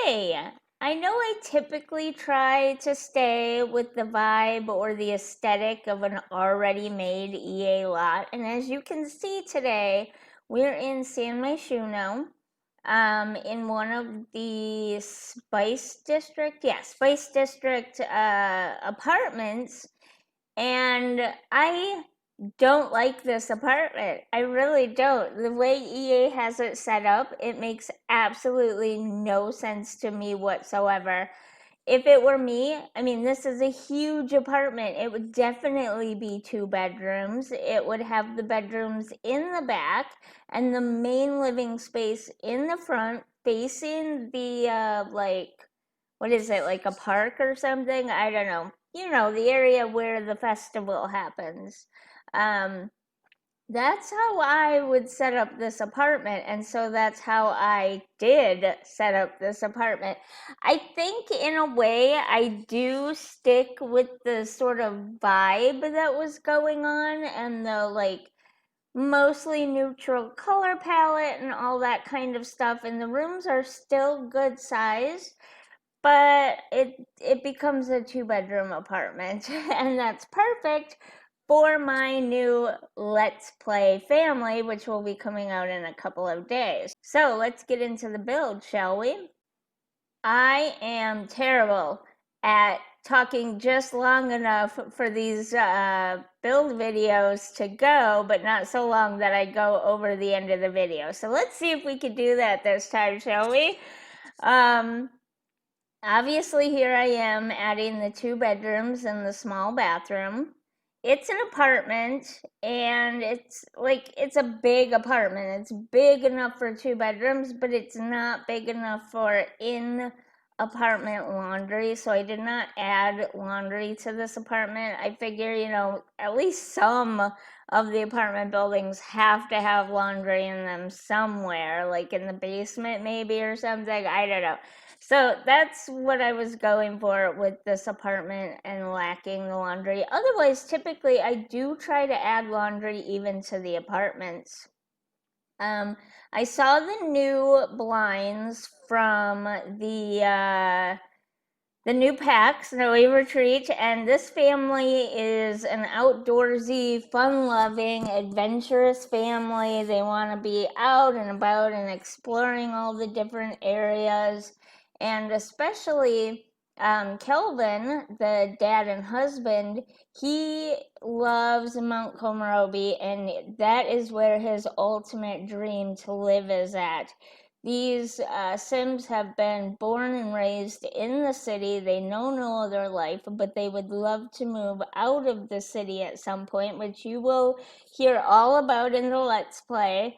Hey, I know I typically try to stay with the vibe or the aesthetic of an already made EA lot, and as you can see today, we're in San Myshuno, in one of the Spice District apartments, and I don't like this apartment. I really don't. The way EA has it set up, it makes absolutely no sense to me whatsoever. If it were me, I mean, this is a huge apartment. It would definitely be 2 bedrooms. It would have the bedrooms in the back and the main living space in the front, facing the, what is it, like a park or something? I don't know. You know, the area where the festival happens. Um, that's how I would set up this apartment, and so that's how I did set up this apartment. I think in a way I do stick with the sort of vibe that was going on and the mostly neutral color palette and all that kind of stuff, and the rooms are still good size, but it becomes a 2 bedroom apartment and that's perfect for my new Let's Play family, which will be coming out in a couple of days. So let's get into the build, shall we? I am terrible at talking just long enough for these build videos to go, but not so long that I go over the end of the video. So let's see if we can do that this time, shall we? Obviously, here I am adding the 2 bedrooms and the small bathroom. It's an apartment, and it's a big apartment. It's big enough for 2 bedrooms, but it's not big enough for in apartment laundry. So I did not add laundry to this apartment. I figure, at least some of the apartment buildings have to have laundry in them somewhere, like in the basement maybe or something. I don't know. So that's what I was going for with this apartment and lacking the laundry. Otherwise, typically I do try to add laundry even to the apartments. I saw the new blinds from the new pack, Snowy Retreat, and this family is an outdoorsy, fun-loving, adventurous family. They want to be out and about and exploring all the different areas, and especially Kelvin, the dad and husband, he loves Mount Komorebi, and that is where his ultimate dream to live is at. These Sims have been born and raised in the city. They know no other life, but they would love to move out of the city at some point, which you will hear all about in the Let's Play.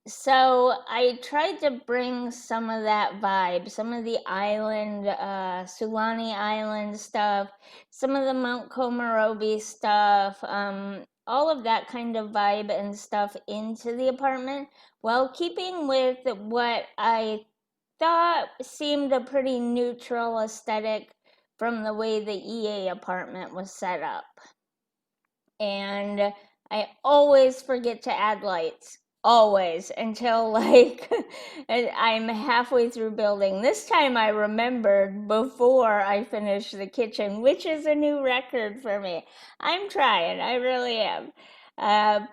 So I tried to bring some of that vibe, some of the island, Sulani Island stuff, some of the Mount Komorebi stuff, all of that kind of vibe and stuff into the apartment, while keeping with what I thought seemed a pretty neutral aesthetic from the way the EA apartment was set up. And I always forget to add lights. Always, until I'm halfway through building. This time I remembered before I finished the kitchen, which is a new record for me. I'm trying, I really am.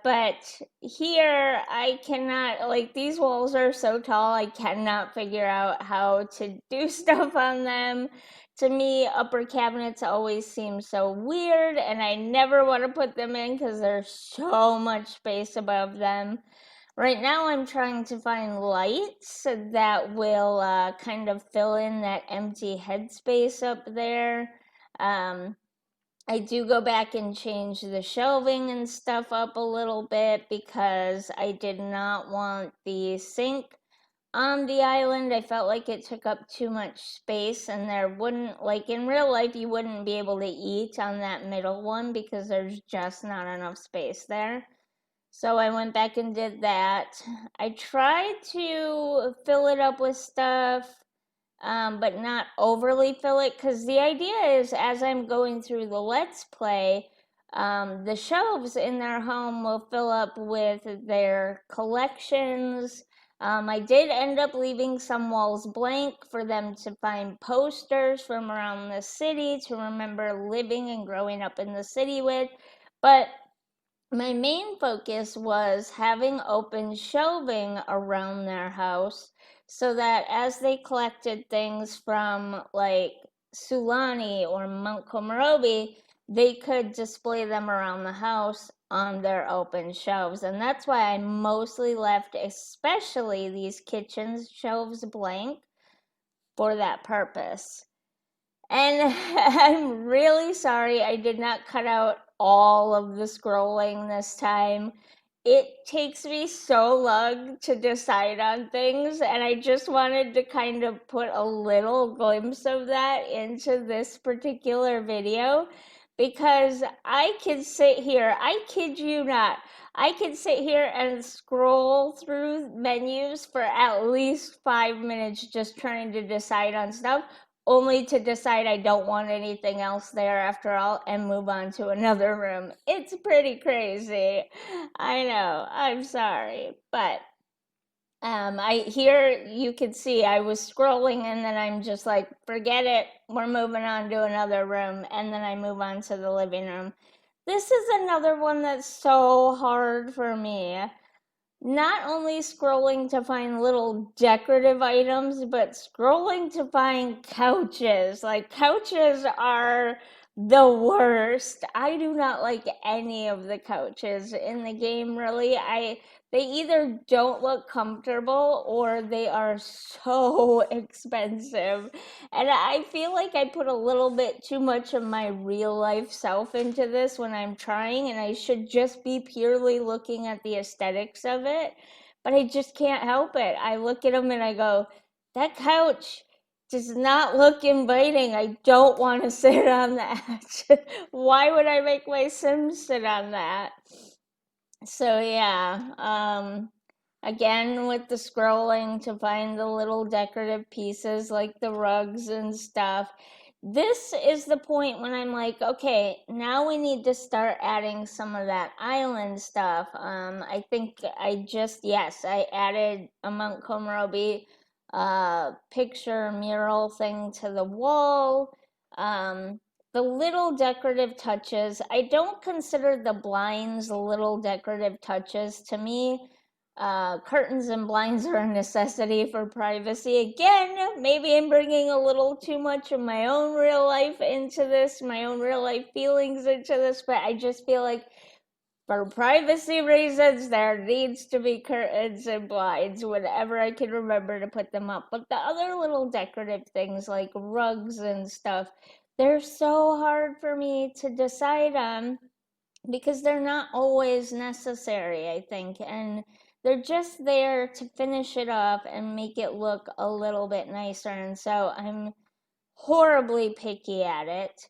But here I cannot, these walls are so tall, I cannot figure out how to do stuff on them. To me, upper cabinets always seem so weird, and I never want to put them in because there's so much space above them. Right now I'm trying to find lights that will kind of fill in that empty headspace up there. I do go back and change the shelving and stuff up a little bit because I did not want the sink on the island. I felt like it took up too much space, and there wouldn't, in real life, you wouldn't be able to eat on that middle one because there's just not enough space there. So I went back and did that. I tried to fill it up with stuff, but not overly fill it, because the idea is as I'm going through the Let's Play, the shelves in their home will fill up with their collections, I did end up leaving some walls blank for them to find posters from around the city to remember living and growing up in the city with, but my main focus was having open shelving around their house so that as they collected things from like Sulani or Mount Komorebi, they could display them around the house on their open shelves. And that's why I mostly left, especially these kitchen shelves, blank for that purpose. And I'm really sorry I did not cut out all of the scrolling this time. It takes me so long to decide on things, and I just wanted to kind of put a little glimpse of that into this particular video because I can sit here, I kid you not, I can sit here and scroll through menus for at least 5 minutes just trying to decide on stuff only to decide I don't want anything else there after all and move on to another room. It's pretty crazy. I know. I'm sorry. But I here you can see I was scrolling and then I'm just like, forget it. We're moving on to another room. And then I move on to the living room. This is another one that's so hard for me, not only scrolling to find little decorative items, but scrolling to find couches. Like, couches are the worst. I do not like any of the couches in the game, really. They either don't look comfortable or they are so expensive. And I feel like I put a little bit too much of my real life self into this when I'm trying, and I should just be purely looking at the aesthetics of it. But I just can't help it. I look at them and I go, that couch does not look inviting. I don't want to sit on that. Why would I make my Sims sit on that? So yeah, again with the scrolling to find the little decorative pieces like the rugs and stuff. This is the point when I'm like, okay, now we need to start adding some of that island stuff. I think yes, I added a Mount Komorebi picture mural thing to the wall. The little decorative touches, I don't consider the blinds little decorative touches. To me, curtains and blinds are a necessity for privacy. Again, maybe I'm bringing a little too much of my own real life into this, my own real life feelings into this, but I just feel like for privacy reasons, there needs to be curtains and blinds whenever I can remember to put them up. But the other little decorative things like rugs and stuff, they're so hard for me to decide on because they're not always necessary, I think. And they're just there to finish it off and make it look a little bit nicer. And so I'm horribly picky at it.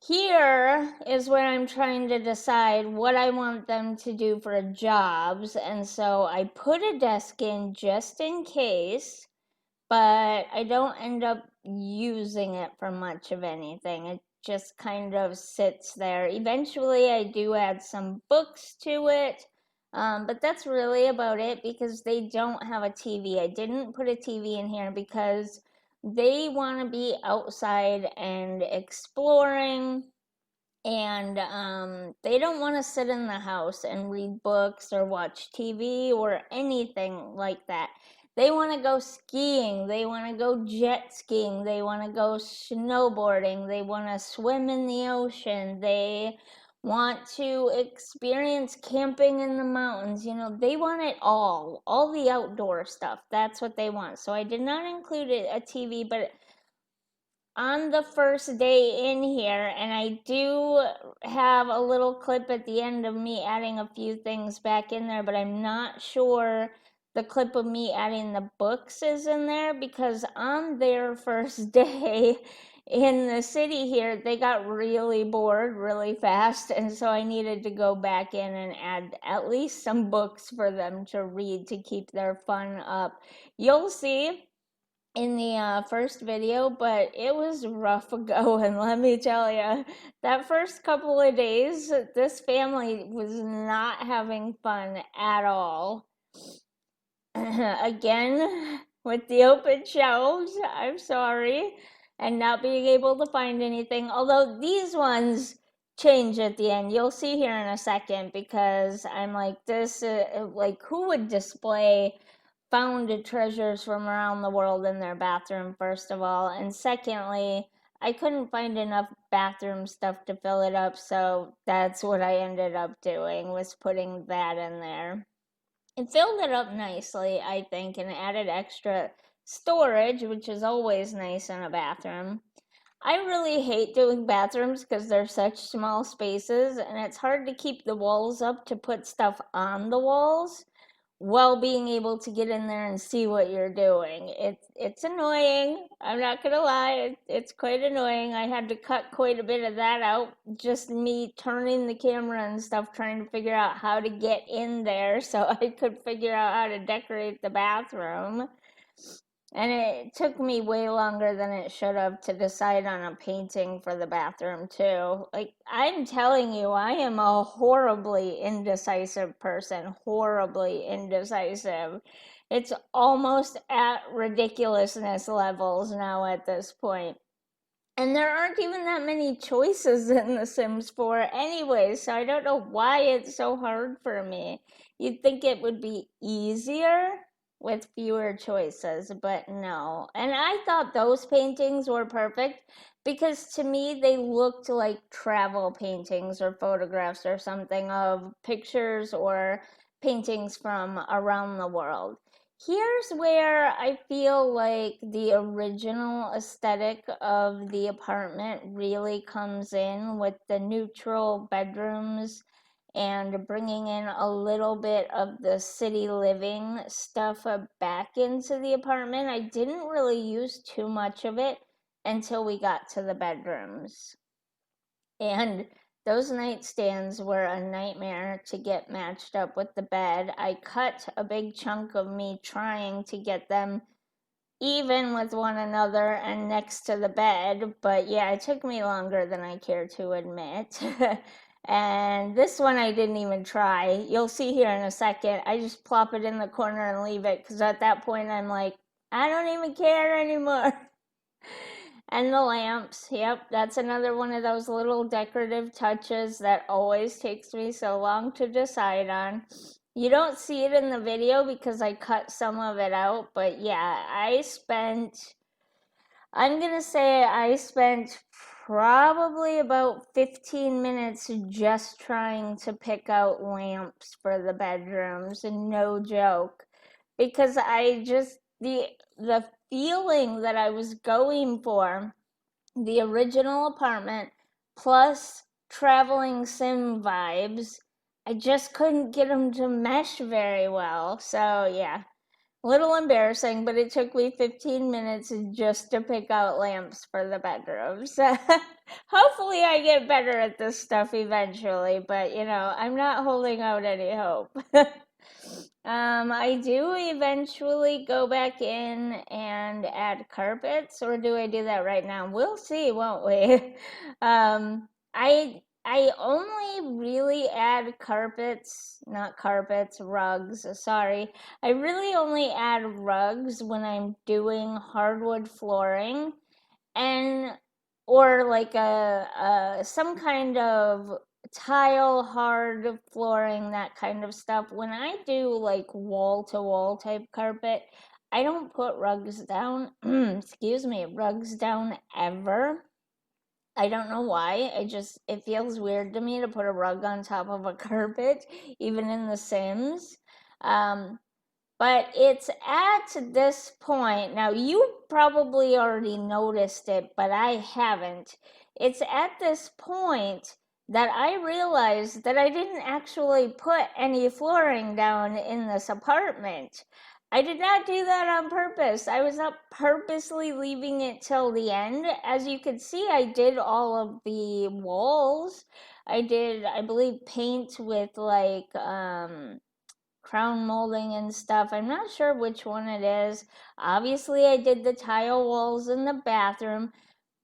Here is where I'm trying to decide what I want them to do for jobs. And so I put a desk in just in case, but I don't end up using it for much of anything. It just kind of sits there. Eventually, I do add some books to it, but that's really about it because they don't have a TV. I didn't put a TV in here because they want to be outside and exploring, and they don't want to sit in the house and read books or watch TV or anything like that. They want to go skiing, they want to go jet skiing, they want to go snowboarding, they want to swim in the ocean, they want to experience camping in the mountains. They want it all the outdoor stuff. That's what they want. So I did not include a TV, but on the first day in here, and I do have a little clip at the end of me adding a few things back in there, but I'm not sure the clip of me adding the books is in there because on their first day in the city here, they got really bored really fast, and so I needed to go back in and add at least some books for them to read to keep their fun up. You'll see in the first video, but it was rough going, let me tell you. That first couple of days, this family was not having fun at all. again, with the open shelves, I'm sorry, and not being able to find anything. Although these ones change at the end. You'll see here in a second because I'm like, this, like, who would display found treasures from around the world in their bathroom, first of all? And secondly, I couldn't find enough bathroom stuff to fill it up, so that's what I ended up doing, was putting that in there. It filled it up nicely, I think, and added extra storage, which is always nice in a bathroom. I really hate doing bathrooms because they're such small spaces and it's hard to keep the walls up to put stuff on the walls while being able to get in there and see what you're doing. It's annoying. I'm not gonna lie, it's quite annoying. I had to cut quite a bit of that out. Just me turning the camera and stuff, trying to figure out how to get in there so I could figure out how to decorate the bathroom. And it took me way longer than it should have to decide on a painting for the bathroom, too. Like, I'm telling you, I am a horribly indecisive person. Horribly indecisive. It's almost at ridiculousness levels now at this point. And there aren't even that many choices in The Sims 4 anyway, so I don't know why it's so hard for me. You'd think it would be easier with fewer choices, but no. And I thought those paintings were perfect because to me they looked like travel paintings or photographs or something of pictures or paintings from around the world. Here's where I feel like the original aesthetic of the apartment really comes in with the neutral bedrooms and bringing in a little bit of the city living stuff back into the apartment. I didn't really use too much of it until we got to the bedrooms. And those nightstands were a nightmare to get matched up with the bed. I cut a big chunk of me trying to get them even with one another and next to the bed, but yeah, it took me longer than I care to admit. And this one I didn't even try. You'll see here in a second. I just plop it in the corner and leave it because at that point I'm like, I don't even care anymore. And the lamps, yep, that's another one of those little decorative touches that always takes me so long to decide on. You don't see it in the video because I cut some of it out, but yeah, I'm gonna say I spent probably about 15 minutes just trying to pick out lamps for the bedrooms, and no joke. Because the feeling that I was going for, the original apartment plus traveling sim vibes, I just couldn't get them to mesh very well. So yeah, a little embarrassing, but it took me 15 minutes just to pick out lamps for the bedrooms. Hopefully I get better at this stuff eventually, but I'm not holding out any hope. I do eventually go back in and add carpets, or do I do that right now? We'll see, won't we? I only really add carpets, not carpets, rugs, sorry. I really only add rugs when I'm doing hardwood flooring and or like a some kind of tile hard flooring, that kind of stuff. When I do like wall to wall type carpet, I don't put rugs down. Excuse me, rugs down ever. I don't know why. It feels weird to me to put a rug on top of a carpet, even in The Sims. Um, but it's at this point, now you probably already noticed it, but I haven't. It's at this point that I realized that I didn't actually put any flooring down in this apartment. I did not do that on purpose. I was not purposely leaving it till the end. As you can see, I did all of the walls. I did, I believe, paint with like crown molding and stuff. I'm not sure which one it is. Obviously, I did the tile walls in the bathroom,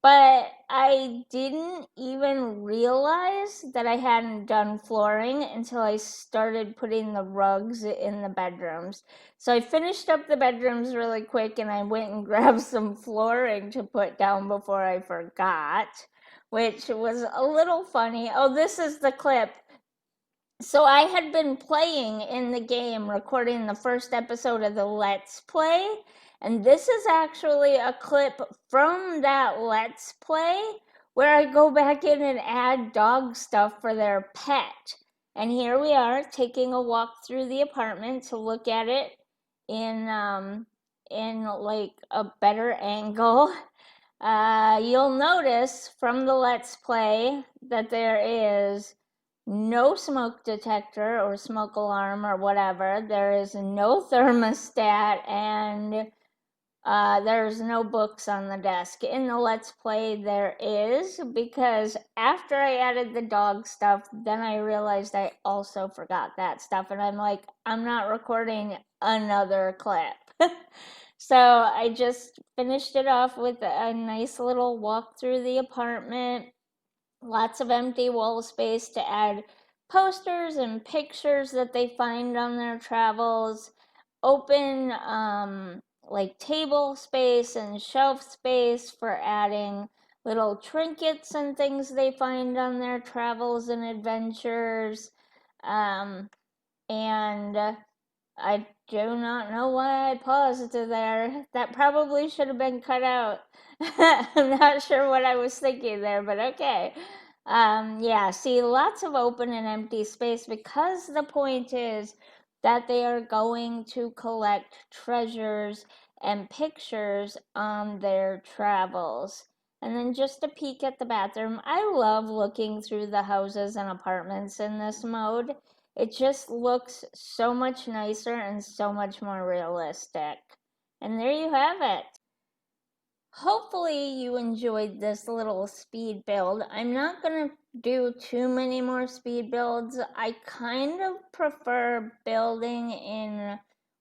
but I didn't even realize that I hadn't done flooring until I started putting the rugs in the bedrooms. So I finished up the bedrooms really quick and I went and grabbed some flooring to put down before I forgot, which was a little funny. Oh, this is the clip. So I had been playing in the game, recording the first episode of the Let's Play, and this is actually a clip from that Let's Play where I go back in and add dog stuff for their pet. And here we are taking a walk through the apartment to look at it in like a better angle. You'll notice from the Let's Play that there is no smoke detector or smoke alarm or whatever. There is no thermostat, and there's no books on the desk. In the Let's Play, there is, because after I added the dog stuff, then I realized I also forgot that stuff, and I'm like, I'm not recording another clip. So I just finished it off with a nice little walk through the apartment. Lots of empty wall space to add posters and pictures that they find on their travels. Open like table space and shelf space for adding little trinkets and things they find on their travels and adventures. And I do not know why I paused there. That probably should have been cut out. I'm not sure what I was thinking there, but okay. Yeah, see, lots of open and empty space because the point is that they are going to collect treasures and pictures on their travels. And then just a peek at the bathroom. I love looking through the houses and apartments in this mode. It just looks so much nicer and so much more realistic. And there you have it. Hopefully you enjoyed this little speed build. I'm not going to do too many more speed builds. I kind of prefer building in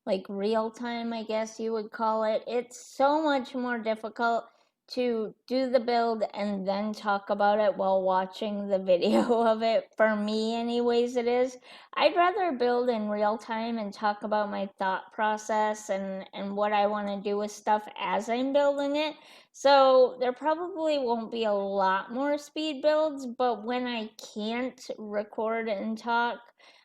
like real time, I guess you would call it. It's so much more difficult to do the build and then talk about it while watching the video of it. For me anyways, it is. I'd rather build in real time and talk about my thought process and what I want to do with stuff as I'm building it. So there probably won't be a lot more speed builds, but when I can't record and talk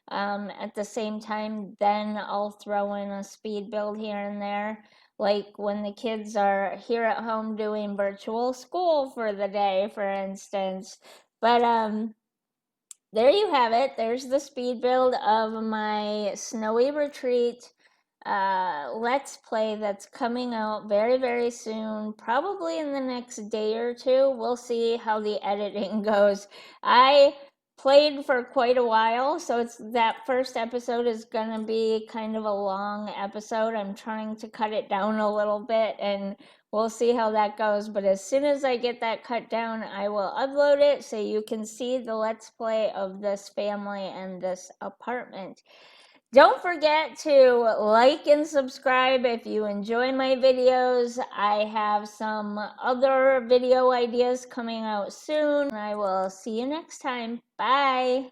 at the same time, then I'll throw in a speed build here and there. Like when the kids are here at home doing virtual school for the day, for instance. But there you have it. There's the speed build of my snowy retreat Let's Play that's coming out very, very soon, probably in the next day or two. We'll see how the editing goes. I played for quite a while, so that first episode is gonna be kind of a long episode. I'm trying to cut it down a little bit, and we'll see how that goes. But as soon as I get that cut down, I will upload it so you can see the Let's Play of this family and this apartment. Don't forget to like and subscribe if you enjoy my videos. I have some other video ideas coming out soon. I will see you next time. Bye.